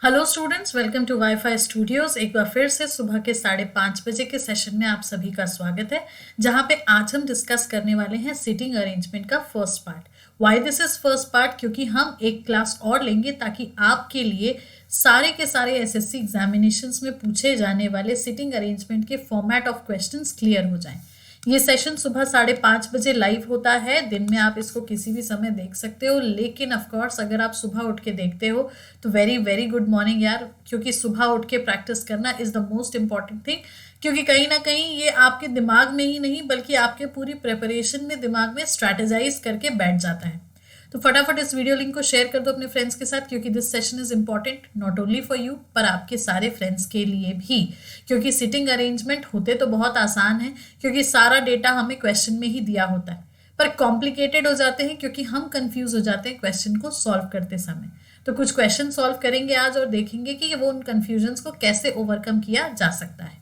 Hello students, welcome to WiFi studios. एक बार फिर से सुबह के 5:30 बजे के सेशन में आप सभी का स्वागत है, जहां पे आज हम डिस्कस करने वाले हैं सीटिंग अरेंजमेंट का first part. Why this is first part? क्योंकि हम एक क्लास और लेंगे ताकि आपके लिए सारे के सारे एसएससी एग्जामिनेशंस में पूछे जाने वाले सीटिंग अरेंजमेंट के फॉर्मेट ऑफ क्वेश्चंस क्लियर हो जाएं। ये सेशन सुबह 5:30 बजे लाइव होता है। दिन में आप इसको किसी भी समय देख सकते हो, लेकिन ऑफ कोर्स अगर आप सुबह उठ के देखते हो तो वेरी वेरी गुड मॉर्निंग यार, क्योंकि सुबह उठ के प्रैक्टिस करना is the most important thing. क्योंकि कहीं ना कहीं ये आपके दिमाग में ही नहीं बल्कि आपके पूरी प्रिपरेशन में दिमाग में स्ट्रैटेजाइज करके बैठ जाता है। तो फटाफट इस वीडियो लिंक को शेयर कर दो अपने फ्रेंड्स के साथ, क्योंकि this session is important not only for you पर आपके सारे फ्रेंड्स के लिए भी। क्योंकि सिटिंग अरेंजमेंट होते तो बहुत आसान है, क्योंकि सारा डेटा हमें क्वेश्चन में ही दिया होता है, पर कॉम्प्लिकेटेड हो जाते हैं क्योंकि हम कंफ्यूज हो जाते हैं क्वेश्चन को सॉल्व करते समय। तो कुछ क्वेश्चन सॉल्व करेंगे आज और देखेंगे कि वो उन कंफ्यूजन्स को कैसे ओवरकम किया जा सकता है।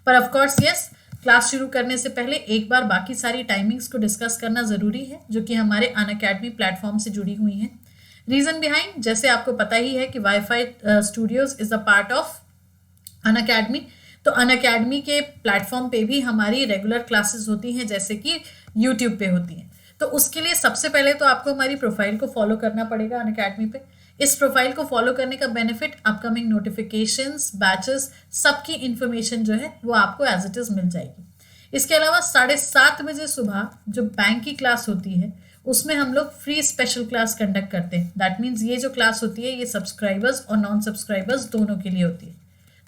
पर ऑफ कोर्स यस, क्लास शुरू करने से पहले एक बार बाकी सारी टाइमिंग्स को डिस्कस करना जरूरी है, जो कि हमारे अनअकैडमी प्लेटफॉर्म से जुड़ी हुई हैं। रीजन बिहाइंड, जैसे आपको पता ही है कि wifi studios is a part of Unacademy. तो अनअकैडमी के प्लेटफॉर्म पे भी हमारी रेगुलर क्लासेस होती हैं, जैसे कि यूट्यूब पे होती हैं। तो उसके लिए सबसे पहले तो आपको हमारी प्रोफाइल को फॉलो करना पड़ेगा अनअकैडमी पे। इस प्रोफाइल को फॉलो करने का बेनिफिट, अपकमिंग नोटिफिकेशंस, बैचेस, सबकी इंफॉर्मेशन जो है वो आपको एज इट इज मिल जाएगी। इसके अलावा 7:30 बजे सुबह जो बैंक की क्लास होती है उसमें हम लोग फ्री स्पेशल क्लास कंडक्ट करते हैं। दैट मीन्स ये जो क्लास होती है ये सब्सक्राइबर्स और नॉन सब्सक्राइबर्स दोनों के लिए होती है।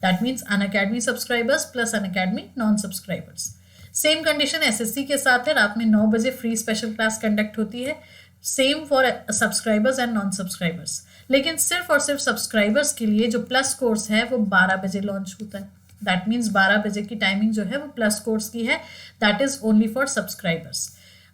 That means Unacademy subscribers plus Unacademy non subscribers. Same condition SSC के साथ है, रात में 9 बजे फ्री स्पेशल क्लास कंडक्ट होती है, same for subscribers and non subscribers. लेकिन सिर्फ और सिर्फ सब्सक्राइबर्स के लिए जो प्लस कोर्स है वो 12 बजे लॉन्च होता है। दैट मीन्स 12 बजे की टाइमिंग जो है वो प्लस कोर्स की है, that is only for subscribers.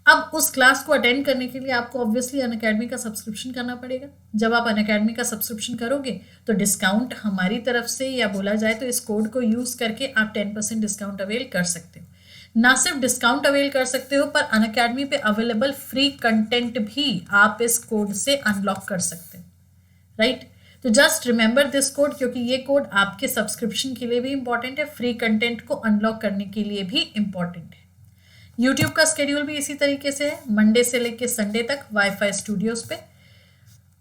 अब उस क्लास को अटेंड करने के लिए आपको ऑब्वियसली अनअकैडमी का सब्सक्रिप्शन करना पड़ेगा। जब आप अनअकैडमी का सब्सक्रिप्शन करोगे तो डिस्काउंट हमारी तरफ से, या बोला जाए तो इस कोड को यूज करके आप 10% डिस्काउंट अवेल कर सकते हो। ना सिर्फ डिस्काउंट अवेल कर सकते हो, पर अनअकैडमी पे अवेलेबल फ्री कंटेंट भी आप इस कोड से अनलॉक कर सकते हो, राइट? तो जस्ट रिमेंबर दिस कोड, क्योंकि ये कोड आपके सब्सक्रिप्शन के लिए भी इंपॉर्टेंट है, फ्री कंटेंट को अनलॉक करने के लिए भी इंपॉर्टेंट है। यूट्यूब का स्केड्यूल भी इसी तरीके से है, मंडे से लेके संडे तक वाईफाई स्टूडियोज पे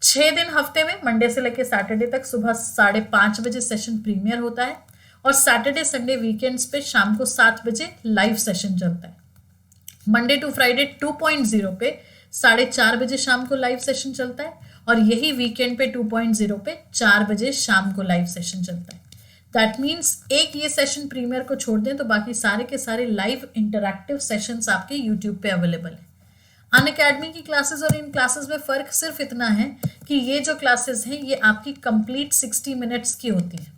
6 दिन हफ्ते में, मंडे से लेके सैटरडे तक सुबह 5:30 बजे सेशन प्रीमियर होता है, और सैटरडे संडे वीकेंड्स पे शाम को 7 बजे लाइव सेशन चलता है। मंडे टू फ्राइडे 2.0 पे 4:30 बजे शाम को लाइव सेशन चलता है, और यही वीकेंड पे 2.0 पे 4 बजे शाम को लाइव सेशन चलता है। दैट मीन्स एक ये सेशन प्रीमियर को छोड़ दें तो बाकी सारे के सारे लाइव इंटरैक्टिव सेशंस आपके यूट्यूब पे अवेलेबल है। अनअकैडमी की क्लासेस और इन क्लासेस में फर्क सिर्फ इतना है कि ये जो क्लासेस हैं ये आपकी कंप्लीट 60 मिनट्स की होती हैं,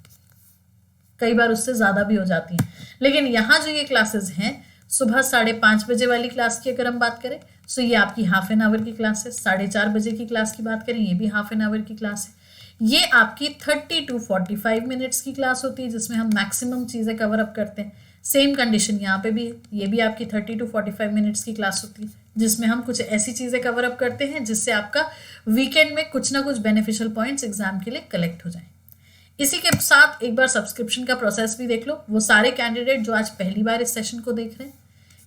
कई बार उससे ज़्यादा भी हो जाती हैं। लेकिन यहाँ जो ये क्लासेस हैं, सुबह 5:30 बजे वाली क्लास की अगर हम बात करें तो ये आपकी हाफ एन आवर की क्लास है। 4:30 बजे की क्लास की बात करें, ये भी हाफ एन आवर की क्लास है। ये आपकी 30 to 45 मिनट्स की क्लास होती है, जिसमें हम मैक्सिमम चीज़ें कवर अप करते हैं। सेम कंडीशन यहाँ पे भी है, ये भी आपकी 30 to 45 मिनट्स की क्लास होती है, जिसमें हम कुछ ऐसी चीज़ें कवर अप करते हैं जिससे आपका वीकेंड में कुछ ना कुछ बेनिफिशियल पॉइंट्स एग्जाम के लिए कलेक्ट हो जाए। इसी के साथ एक बार सब्सक्रिप्शन का प्रोसेस भी देख लो। वो सारे कैंडिडेट जो आज पहली बार इस सेशन को देख रहे हैं,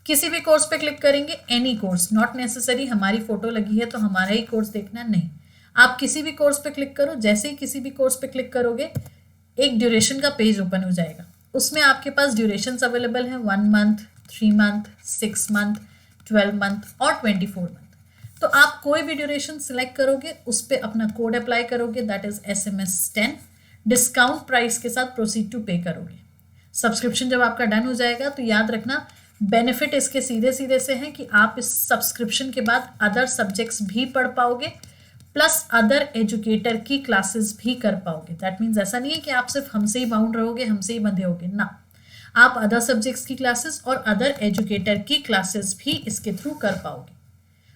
किसी भी कोर्स पे क्लिक करेंगे, एनी कोर्स, नॉट नेसेसरी हमारी फोटो लगी है तो हमारा ही कोर्स देखना, नहीं। आप किसी भी कोर्स पे क्लिक करो, जैसे ही किसी भी कोर्स पे क्लिक करोगे एक ड्यूरेशन का पेज ओपन हो जाएगा। उसमें आपके पास ड्यूरेशंस अवेलेबल हैं 1 मंथ, 3 मंथ, 6 मंथ, 12 मंथ और 24 मंथ। तो आप कोई भी ड्यूरेशन सिलेक्ट करोगे, उस पर अपना कोड अप्लाई करोगे, that is SMS10, discount price के साथ प्रोसीड टू पे करोगे। सब्सक्रिप्शन जब आपका डन हो जाएगा तो याद रखना, बेनिफिट इसके सीधे सीधे से हैं कि आप इस सब्सक्रिप्शन के बाद अदर सब्जेक्ट्स भी पढ़ पाओगे, प्लस अदर एजुकेटर की क्लासेस भी कर पाओगे। दैट मीन्स ऐसा नहीं है कि आप सिर्फ हमसे ही बाउंड रहोगे, हमसे ही बंधे होगे ना, आप अदर सब्जेक्ट्स की क्लासेस और अदर एजुकेटर की क्लासेस भी इसके थ्रू कर पाओगे।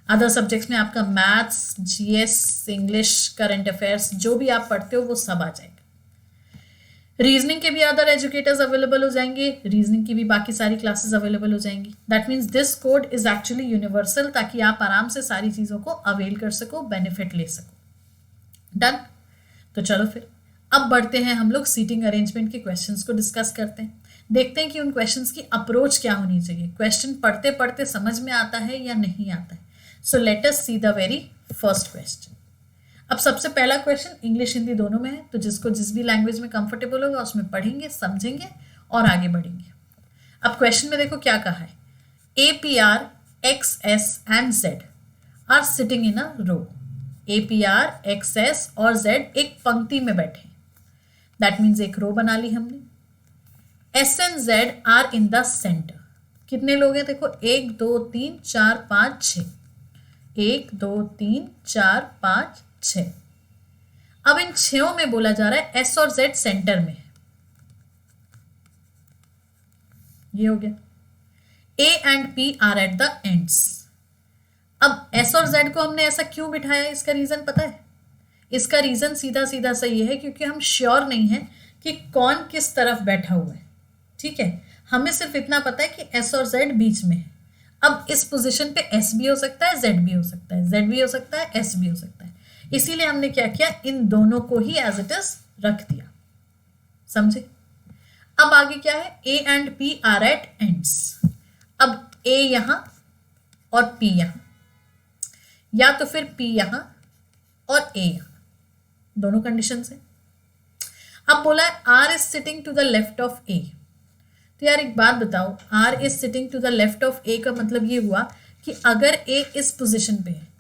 अदर सब्जेक्ट्स में आपका maths, GS, English, current affairs, जो भी आप पढ़ते हो वो सब आ जाएगा। रीजनिंग के भी अदर एजुकेटर्स अवेलेबल हो जाएंगे, रीजनिंग की भी बाकी सारी क्लासेस अवेलेबल हो जाएंगी। That means this code is actually universal, ताकि आप आराम से सारी चीज़ों को अवेल कर सको, बेनिफिट ले सको। डन? तो चलो फिर अब बढ़ते हैं हम लोग सीटिंग अरेंजमेंट के क्वेश्चंस को डिस्कस करते हैं, देखते हैं कि उन क्वेश्चंस की अप्रोच क्या होनी चाहिए, क्वेश्चन पढ़ते पढ़ते समझ में आता है या नहीं आता है। So let us see the very first question. अब सबसे पहला क्वेश्चन इंग्लिश हिंदी दोनों में है, तो जिसको जिस भी लैंग्वेज में कंफर्टेबल होगा उसमें पढ़ेंगे, समझेंगे और आगे बढ़ेंगे। अब क्वेश्चन में देखो क्या कहा है, APR, XS and Z are sitting in a row. APR, XS और Z एक पंक्ति में बैठे, दैट मीन्स एक रो बना ली हमने। S and Z are in the centre. कितने लोग हैं देखो, 1 2 3 4 5 6, 1 2 3 4 5 6। अब इन 6 में बोला जा रहा है S और Z सेंटर में है, ये हो गया। A and P are at the ends. अब S और Z को हमने ऐसा क्यों बिठाया, इसका रीजन पता है? इसका रीजन सीधा सीधा सा ये है क्योंकि हम श्योर नहीं है कि कौन किस तरफ बैठा हुआ है, ठीक है। हमें सिर्फ इतना पता है कि S और Z बीच में है। अब इस पोजीशन पे S भी हो सकता है, Z भी हो सकता है, Z भी हो सकता है, S भी हो सकता है। इसीलिए हमने क्या किया, इन दोनों को ही एज इट इज रख दिया, समझे। अब आगे क्या है, A and P are at ends. अब A यहां और P यहां, या तो फिर P यहां और A यहां, दोनों कंडीशन है। अब बोला है R is sitting to the left of A। तो यार एक बात बताओ, R is sitting to the left of A का मतलब ये हुआ कि अगर A इस पोजीशन पे है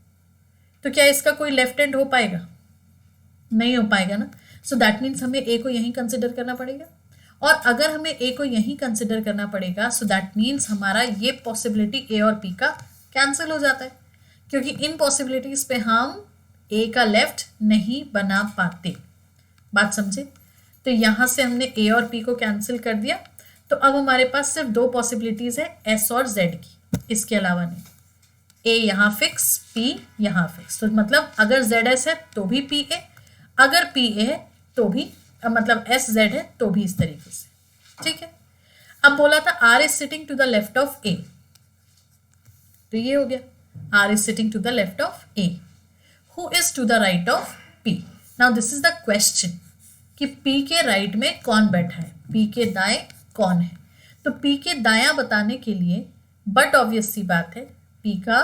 तो क्या इसका कोई लेफ्ट हैंड हो पाएगा? नहीं हो पाएगा ना। सो दैट मीन्स हमें A को यहीं कंसिडर करना पड़ेगा, और अगर हमें A को यहीं कंसिडर करना पड़ेगा सो दैट मीन्स हमारा ये पॉसिबिलिटी A और P का कैंसिल हो जाता है, क्योंकि इन पॉसिबिलिटीज पे हम A का लेफ्ट नहीं बना पाते। बात समझे? तो यहां से हमने A और P को कैंसिल कर दिया, तो अब हमारे पास सिर्फ 2 पॉसिबिलिटीज है, S और Z की, इसके अलावा नहीं। A यहां फिक्स, P यहां फिक्स। तो मतलब अगर ZS है तो भी PA, अगर PA है तो भी मतलब SZ है तो भी इस तरीके से, ठीक है। अब बोला था R is sitting to the left of A, तो ये हो गया R is sitting to the left of A। Who is to the right of P? Now this is the question कि P के राइट में कौन बैठा है, P के दाएं कौन है। तो P के दायां बताने के लिए बट ऑब्वियस सी बात है, P का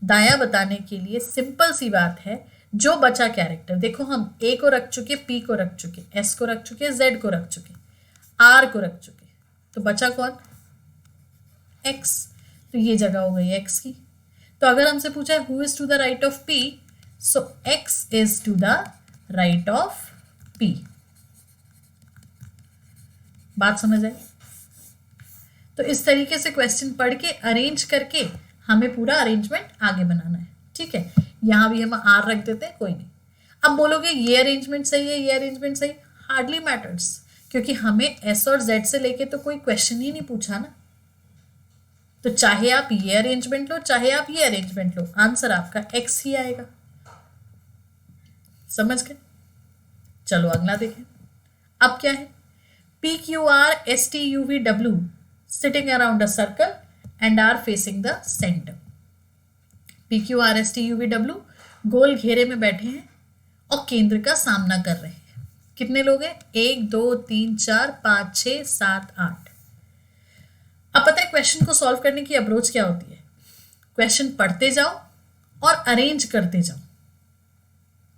दायां बताने के लिए सिंपल सी बात है, जो बचा कैरेक्टर देखो, हम A को रख चुके, P को रख चुके, S को रख चुके, Z को रख चुके, R को रख चुके, तो बचा कौन? X। तो ये जगह हो गई X की। तो अगर हमसे पूछा है who is to the right of P, so X is to the right of P। बात समझ आई? तो इस तरीके से क्वेश्चन पढ़ के अरेंज करके हमें पूरा अरेंजमेंट आगे बनाना है, ठीक है। यहां भी हम R रख देते हैं, कोई नहीं। अब बोलोगे ये अरेंजमेंट सही है, ये अरेंजमेंट सही, हार्डली मैटर्स, क्योंकि हमें S और Z से लेके तो कोई क्वेश्चन ही नहीं पूछा ना। तो चाहे आप ये अरेंजमेंट लो, चाहे आप ये अरेंजमेंट लो, आंसर आपका X ही आएगा। समझ गए? चलो अगला देखें। अब क्या है, PQR STUVW sitting around a circle and are facing the center। PQR STUVW गोल घेरे में बैठे हैं और केंद्र का सामना कर रहे हैं। कितने लोग हैं? 1 2 3 4 5 6 7 8। अब पता है क्वेश्चन को सॉल्व करने की अप्रोच क्या होती है? क्वेश्चन पढ़ते जाओ और अरेंज करते जाओ,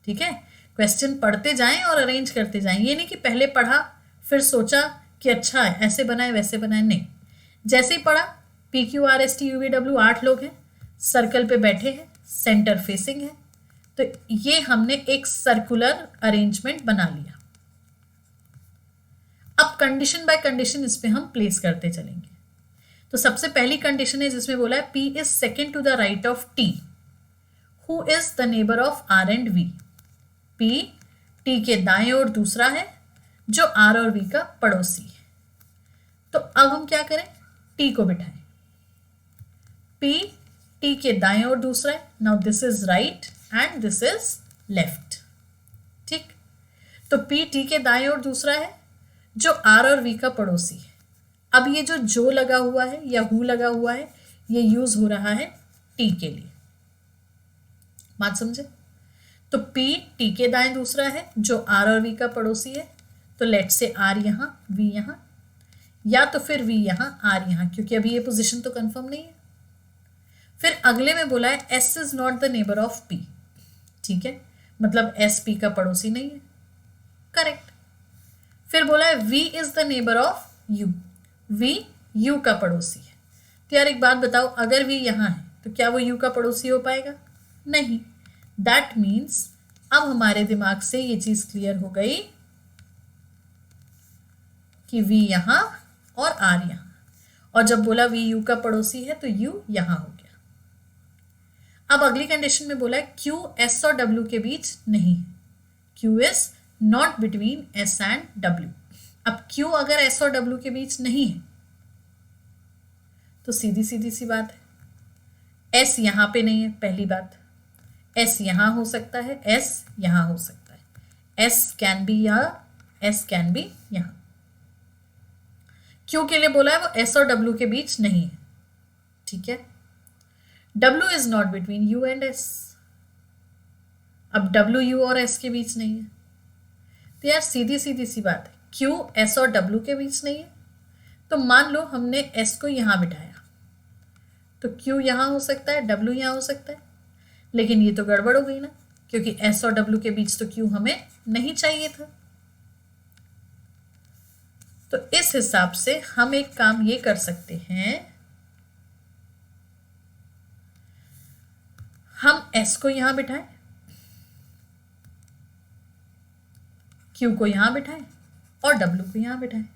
ठीक है। क्वेश्चन पढ़ते जाएं और अरेंज करते जाएं। ये नहीं कि पहले पढ़ा फिर सोचा कि अच्छा है ऐसे बनाए वैसे बनाए, नहीं। जैसे ही पढ़ा, PQR STUVW 8 लोग हैं, सर्कल पे बैठे हैं, सेंटर फेसिंग है, तो ये हमने एक सर्कुलर अरेंजमेंट बना लिया। अब कंडीशन बाय कंडीशन इस पे हम प्लेस करते चलेंगे। तो सबसे पहली कंडीशन है जिसमें बोला है P is second to the right of T। Who is the neighbour of R and V? P T के दाएं ओर दूसरा है जो R और V का पड़ोसी है। तो अब हम क्या करें, T को बिठाएं। P T के दाएं ओर दूसरा है। Now this is right and this is left, ठीक। तो P T के दाएं ओर दूसरा है जो R और V का पड़ोसी है। अब ये जो लगा हुआ है या हु लगा हुआ है, ये यूज हो रहा है T के लिए। बात समझे? तो P T के दाएं दूसरा है जो R और V का पड़ोसी है, तो लेट से आर यहाँ, वी यहाँ, या तो फिर वी यहाँ, आर यहाँ, क्योंकि अभी ये पोजीशन तो कंफर्म नहीं है। फिर अगले में बोला है S is not the neighbour of P, ठीक है, मतलब एस पी का पड़ोसी नहीं है, करेक्ट। फिर बोला है V is the neighbour of U, V U का पड़ोसी है। तो यार एक बात बताओ, अगर वी यहाँ है तो क्या वो यू का पड़ोसी हो पाएगा? नहीं। दैट मीन्स अब हमारे दिमाग से ये चीज क्लियर हो गई कि वी यहाँ और आर यहाँ, और जब बोला वी यू का पड़ोसी है तो यू यहाँ हो गया। अब अगली कंडीशन में बोला है क्यू एस और डब्ल्यू के बीच नहीं है, Q is not between S and W. अब क्यू अगर एस और डब्ल्यू के बीच नहीं है तो सीधी सीधी सी बात है, एस यहां पे नहीं है, पहली बात, एस यहां हो सकता है, एस यहां हो सकता है, एस कैन बी यहां, एस कैन बी यहां। क्यू के लिए बोला है वो एस और डब्ल्यू के बीच नहीं है, ठीक है। W is not between you and S, अब डब्ल्यू यू और एस के बीच नहीं है, तो यार सीधी सीधी सी बात है, क्यू एस और डब्ल्यू के बीच नहीं है, तो मान लो हमने एस को यहां बिठाया तो क्यू यहां हो सकता है, डब्ल्यू यहां हो सकता है, लेकिन ये तो गड़बड़ हो गई ना, क्योंकि एस और डब्ल्यू के बीच तो क्यू हमें नहीं चाहिए था। तो इस हिसाब से हम एक काम ये कर सकते हैं, हम एस को यहां बिठाएं, क्यू को यहां बिठाएं और डब्ल्यू को यहां बिठाएं,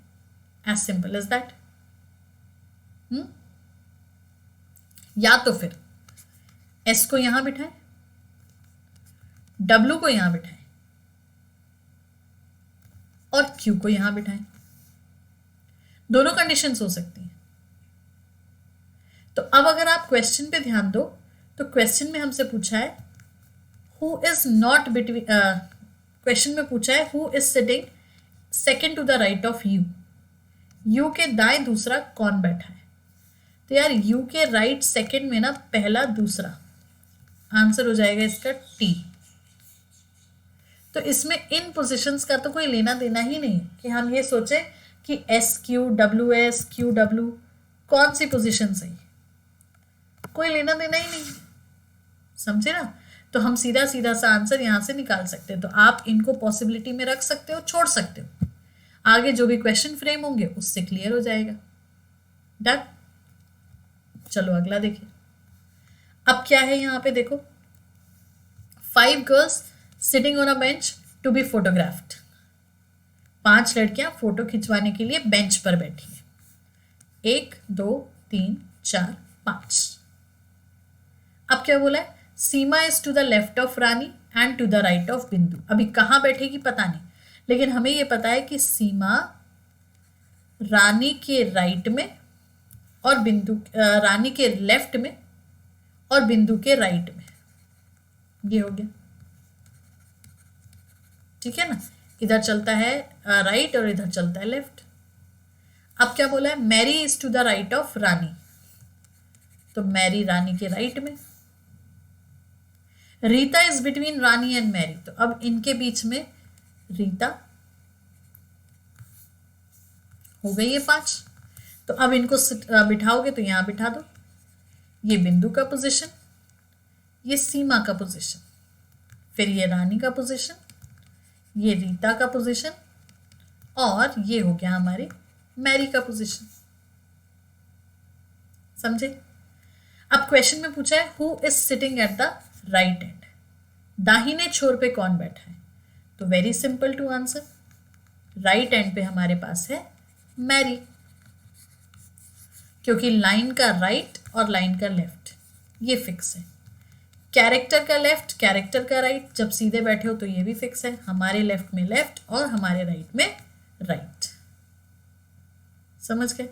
एज सिंपल एज दैट। या तो फिर एस को यहां बिठाएं, डब्ल्यू को यहां बिठाएं और क्यू को यहां बिठाएं, दोनों कंडीशंस हो सकती हैं। तो अब अगर आप क्वेश्चन पे ध्यान दो तो क्वेश्चन में हमसे पूछा है who is not between, question में पूछा है who is sitting second to the right of U, U के दाएं दूसरा कौन बैठा है। तो यार यू के राइट सेकेंड में ना पहला दूसरा, आंसर हो जाएगा इसका टी। तो इसमें इन पोजीशंस का तो कोई लेना देना ही नहीं कि हम ये सोचें कि S Q W S Q W कौन सी पोजीशन सही, कोई लेना देना ही नहीं, समझे ना। तो हम सीधा सीधा सा आंसर यहां से निकाल सकते हैं। तो आप इनको पॉसिबिलिटी में रख सकते हो, छोड़ सकते हो, आगे जो भी क्वेश्चन फ्रेम होंगे उससे क्लियर हो जाएगा। डन। चलो अगला देखिए। अब क्या है यहां पे देखो, 5 girls sitting on a bench to be photographed, 5 लड़कियां फोटो खिंचवाने के लिए बेंच पर बैठी है, 1 2 3 4 5। अब क्या बोला है, Seema is to the left of Rani and to the right of Bindu. अभी कहां बैठेगी पता नहीं, लेकिन हमें यह पता है कि सीमा रानी के राइट में और बिंदु रानी के लेफ्ट में और बिंदु के राइट में, ये हो गया, ठीक है ना। इधर चलता है राइट और इधर चलता है लेफ्ट। अब क्या बोला है, Mary is to the right of Rani, तो मैरी रानी के राइट में। Rita is between Rani and Mary, तो अब इनके बीच में रीता हो गई है 5। तो अब इनको बिठाओगे तो यहां बिठा दो, ये बिंदु का पोजीशन, ये सीमा का पोजीशन, फिर ये रानी का पोजीशन, ये रीता का पोजीशन, और ये हो गया हमारी मैरी का पोजीशन। समझे। अब क्वेश्चन में पूछा है who is sitting at the right end, दाहिने छोर पे कौन बैठा है। तो very simple to answer, right end पे हमारे पास है मैरी, क्योंकि लाइन का राइट और लाइन का लेफ्ट ये फिक्स है, कैरेक्टर का लेफ्ट कैरेक्टर का राइट, जब सीधे बैठे हो तो ये भी फिक्स है, हमारे लेफ्ट में लेफ्ट और हमारे राइट में राइट। समझ गए।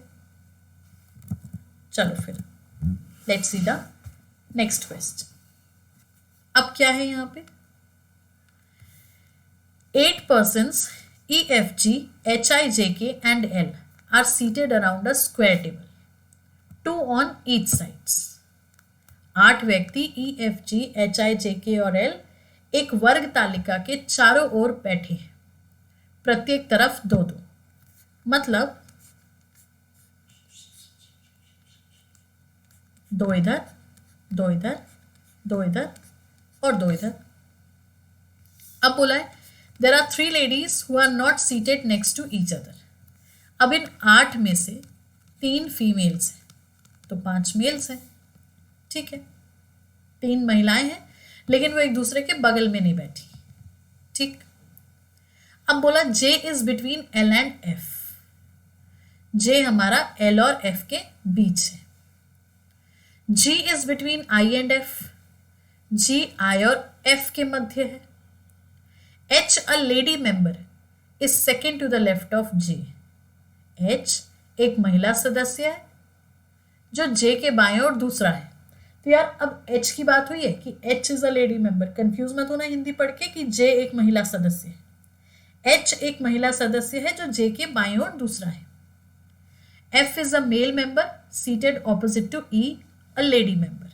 चलो फिर let's see the next question. अब क्या है यहां पे, 8 persons EFG HIJK and L are seated around a square table, 2 on each sides। 8 व्यक्ति EFG HIJK और L एक वर्ग तालिका के चारों ओर बैठे हैं, प्रत्येक तरफ दो दो, मतलब दो इधर, दो इधर, दो इधर और दो इधर। अब बोला है there are 3 ladies who are not seated next to each other. अब इन 8 में से 3 फीमेल्स हैं तो 5 मेल्स हैं, ठीक है। 3 महिलाएं हैं लेकिन वो एक दूसरे के बगल में नहीं बैठी, ठीक। अब बोला J is between L and F। J हमारा L और F के बीच है। G is between I and F। G I और F के मध्य है। H a lady member is second to the left of J। H एक महिला सदस्य है जो J के बाएं और दूसरा है। तो यार अब H की बात हुई है कि H is a lady member, confuse मत होना हिंदी पढ़ के कि J एक महिला सदस्य है। H एक महिला सदस्य है जो J के बाएं और दूसरा है। F is a male member seated opposite to E a lady member.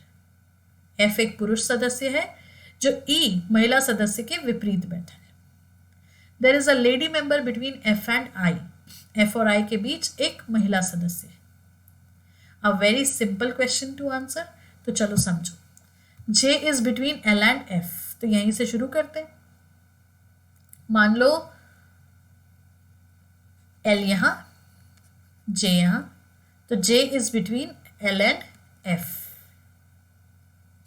F एक पुरुष सदस्य है जो E महिला सदस्य के विपरीत बैठा है। There is a lady member between F and I। F और I के बीच एक महिला सदस्य है। A very simple question to answer, तो चलो समझो। J is between L and F, तो यहीं से शुरू करते हैं। मान लो L यहां, J यहां, तो J is between L and F,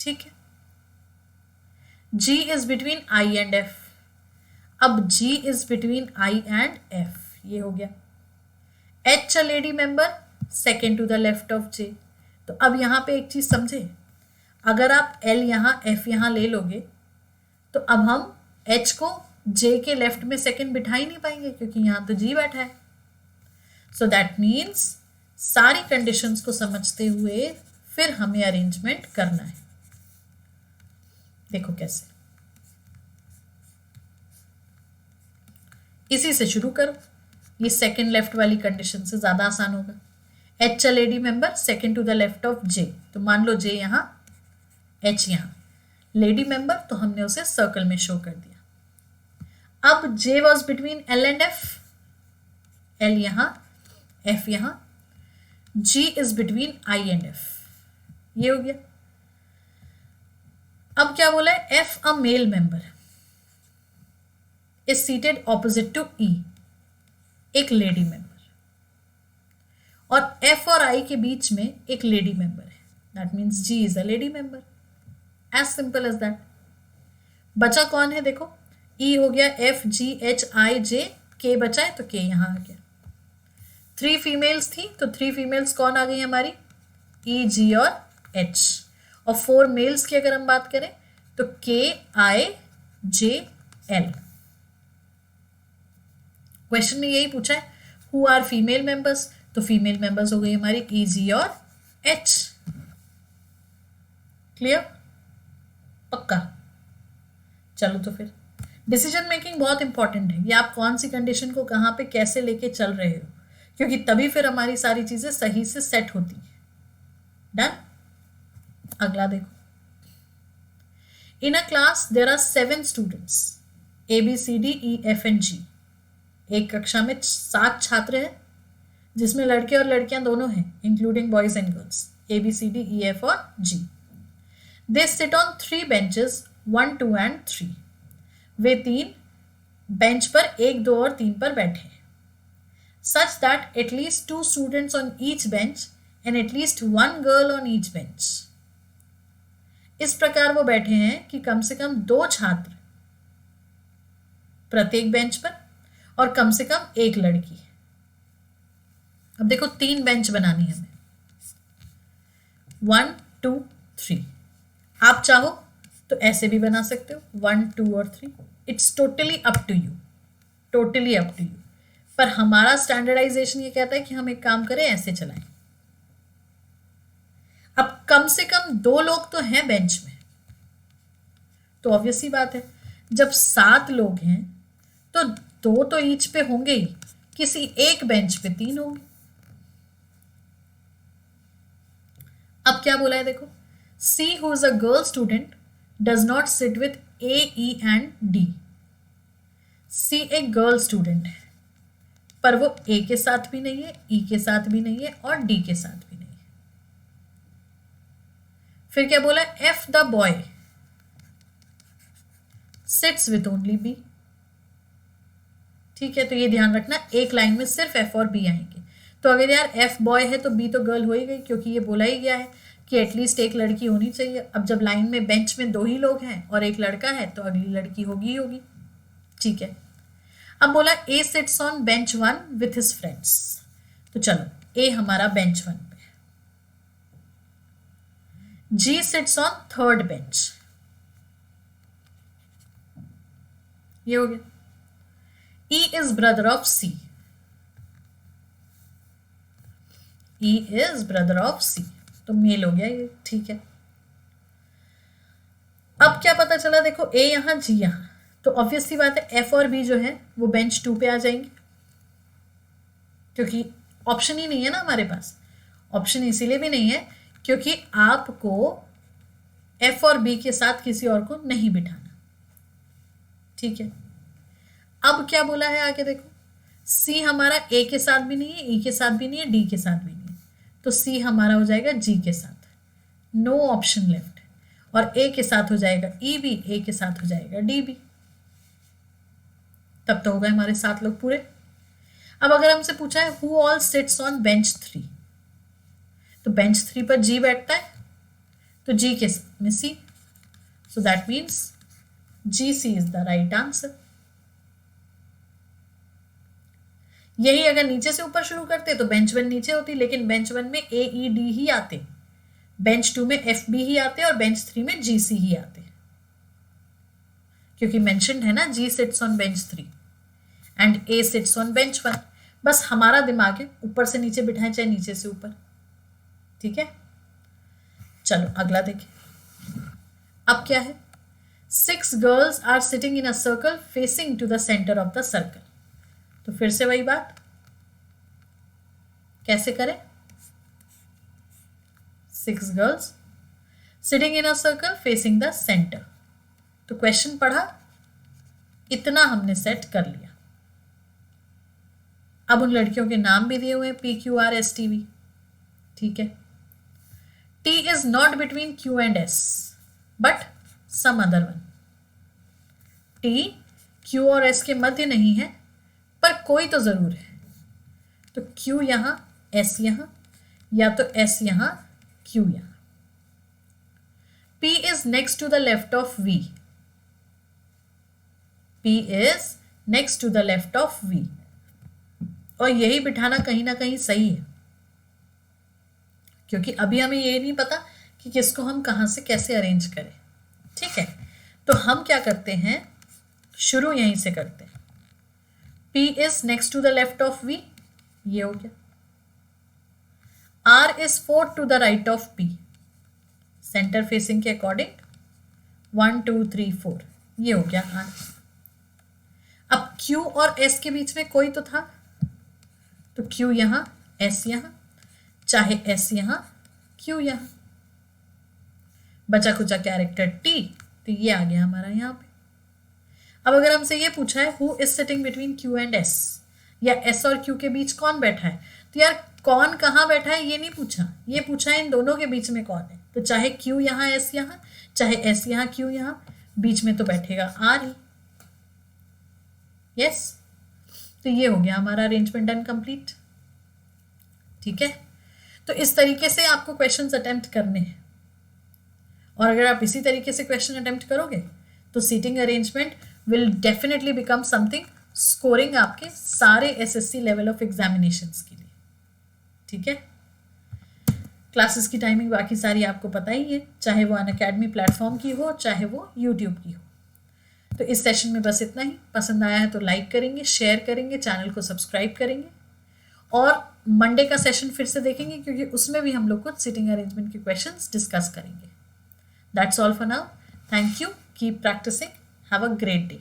ठीक है। G is between I and F। अब G is between I and F, ये हो गया। H a lady member second to the left of J। तो अब यहां पे एक चीज समझे, अगर आप L यहां F यहां ले लोगे तो अब हम H को J के लेफ्ट में सेकेंड बिठा ही नहीं पाएंगे क्योंकि यहां तो G बैठा है। सो दैट मीन्स सारी कंडीशंस को समझते हुए फिर हमें अरेंजमेंट करना है। देखो कैसे, इसी से शुरू करो। ये सेकेंड लेफ्ट वाली कंडीशन से ज्यादा आसान होगा। H a lady member second to the left of J, तो मान लो J यहां, H यहां, लेडी मेंबर तो हमने उसे सर्कल में शो कर दिया। अब J was between L and F। L यहां, F यहां, G is between I and F, ये हो गया। अब क्या बोला है, F a male member is seated opposite to E, एक लेडी मेंबर, और F और I के बीच में एक लेडी मेंबर है। That means G is a lady member, as simple as that. बचा कौन है देखो, E हो गया, F G H I J, K बचा है तो K यहां आ गया। 3 फीमेल्स थी तो 3 फीमेल्स कौन आ गई हमारी, E G और H। और 4 मेल्स की अगर हम बात करें तो K I J L। Question में यही पूछा है हु आर फीमेल मेंबर्स, तो फीमेल मेंबर्स हो गई हमारी E G और H। क्लियर, पक्का। चलो तो फिर डिसीजन मेकिंग बहुत इंपॉर्टेंट है, ये आप कौन सी कंडीशन को कहां पे कैसे लेके चल रहे हो, क्योंकि तभी फिर हमारी सारी चीजें सही से सेट होती हैं। डन। अगला देखो, in a class there are 7 students A B C D E F and G। एक कक्षा में 7 छात्र हैं जिसमें लड़के और लड़कियां दोनों हैं, including boys and girls, A B C D E F और G। They sit on 3 benches 1 2 and 3। Way 3 bench पर 1 2 और 3 पर बैठे हैं। Such that at least 2 students on each bench and at least 1 girl on each bench. इस प्रकार वो बैठे हैं कि कम से कम 2 छात्र प्रत्येक बेंच पर और कम से कम 1 लड़की। अब देखो 3 बेंच बनानी है हमें, 1 2 3। आप चाहो तो ऐसे भी बना सकते हो, 1 2 और 3। It's totally up to you, totally up to you. पर हमारा स्टैंडर्डाइजेशन ये कहता है कि हम एक काम करें, ऐसे चलाएं। अब कम से कम 2 लोग तो हैं बेंच में, तो ऑब्वियसली बात है जब 7 लोग हैं तो 2 तो ईच पे होंगे ही, किसी एक बेंच पे 3 होंगे। अब क्या बोला है देखो, C who is a girl student does not sit with A E and D। सी एक गर्ल स्टूडेंट है, पर वो ए के साथ भी नहीं है, ई के साथ भी नहीं है और डी के साथ भी नहीं है। फिर क्या बोला, F the boy sits with only B. ठीक है, तो ये ध्यान रखना, एक लाइन में सिर्फ एफ और बी आएंगे। तो अगर यार एफ बॉय है तो बी तो गर्ल हो ही गई, क्योंकि ये बोला ही गया है कि एटलीस्ट एक लड़की होनी चाहिए। अब जब लाइन में बेंच में 2 ही लोग हैं और एक लड़का है तो अगली लड़की होगी ही होगी। ठीक है, अब बोला A sits on bench 1 with his friends. तो चलो, ए हमारा बेंच 1 पे, जी सिट्स ऑन 3rd बेंच, ये हो गया। E is brother of C, E is brother of C, तो मेल हो गया ये। ठीक है, अब क्या पता चला, देखो ए यहां जी यहां, तो ऑब्वियसली बात है एफ और बी जो है वो बेंच 2 पे आ जाएंगे, क्योंकि ऑप्शन ही नहीं है ना हमारे पास। ऑप्शन इसीलिए भी नहीं है क्योंकि आपको एफ और बी के साथ किसी और को नहीं बिठाना। ठीक है, अब क्या बोला है आगे देखो, सी हमारा ए के साथ भी नहीं है, ई के साथ भी नहीं है, डी के साथ भी नहीं है, तो सी हमारा हो जाएगा जी के साथ, नो ऑप्शन लेफ्ट। और ए के साथ हो जाएगा ई भी, ए के साथ हो जाएगा डी भी, तब तो हो गए हमारे 7 लोग पूरे। अब अगर हमसे पूछा है who all seats on bench 3, तो बेंच 3 पर जी बैठता है, तो जी के साथ में C, so that means G C is the right answer. यही अगर नीचे से ऊपर शुरू करते तो बेंच 1 नीचे होती, लेकिन बेंच 1 में ए ई डी ही आते, बेंच 2 में एफ बी ही आते और बेंच 3 में जी सी ही आते, क्योंकि मेंशन्ड है ना G sits on bench 3 and A sits on bench 1। बस हमारा दिमाग है ऊपर से नीचे बिठाएं चाहे नीचे से ऊपर। ठीक है, चलो अगला देखिए। अब क्या है, 6 girls are sitting in a circle facing to the centre of the circle. तो फिर से वही बात, कैसे करें, 6 girls sitting in a circle facing the centre. तो क्वेश्चन पढ़ा, इतना हमने सेट कर लिया। अब उन लड़कियों के नाम भी दिए हुए हैं, P Q R S T V. ठीक है, T is not between Q and S but some other one. T Q और एस के मध्य नहीं है, पर कोई तो जरूर है। तो क्यू यहां, एस यहां, या तो एस यहां, क्यू यहां। P is next to the left of V. P is next to the left of V. और यही बिठाना कहीं ना कहीं सही है, क्योंकि अभी हमें ये नहीं पता कि किसको हम कहां से कैसे अरेंज करें। ठीक है, तो हम क्या करते हैं, शुरू यहीं से करते हैं। P is next to the left of V, ये हो गया। R is 4 to the right of P, centre facing के अकॉर्डिंग 1 2 3 4, ये हो गया R। अब Q और S के बीच में कोई तो था, तो Q यहां, S यहां, चाहे S यहां, Q यहां, बचा कुचा कैरेक्टर T, तो ये आ गया हमारा यहां पे। अब अगर हमसे ये पूछा है who is sitting between Q and S, या S और Q के बीच कौन बैठा है, तो यार कौन कहाँ बैठा है ये नहीं पूछा, ये पूछा है इन दोनों के बीच में कौन है। तो चाहे Q यहाँ, S यहाँ, चाहे S यहाँ, Q यहाँ, बीच में तो बैठेगा R ही। यस, तो ये हो गया हमारा अरेंजमेंट डन कंप्लीट। ठीक है, तो इस तरीके से आपको क्वेश्चंस अटेम्प्ट करने हैं, और अगर आप इसी तरीके से क्वेश्चन अटेम्प्ट करोगे तो seating arrangement will definitely become something scoring आपके सारे एसएससी लेवल ऑफ एग्जामिनेशंस के लिए। ठीक है, क्लासेस की टाइमिंग बाकी सारी आपको पता ही है, चाहे वो अनअकैडमी प्लेटफॉर्म की हो, चाहे वो यूट्यूब की हो। तो इस सेशन में बस इतना ही। पसंद आया है तो लाइक करेंगे, शेयर करेंगे, चैनल को सब्सक्राइब करेंगे, और मंडे का सेशन फिर से देखेंगे, क्योंकि उसमें भी हम लोग कुछ सिटिंग अरेंजमेंट के क्वेश्चंस डिस्कस करेंगे। That's all for now, thank you, keep practising, have a great day.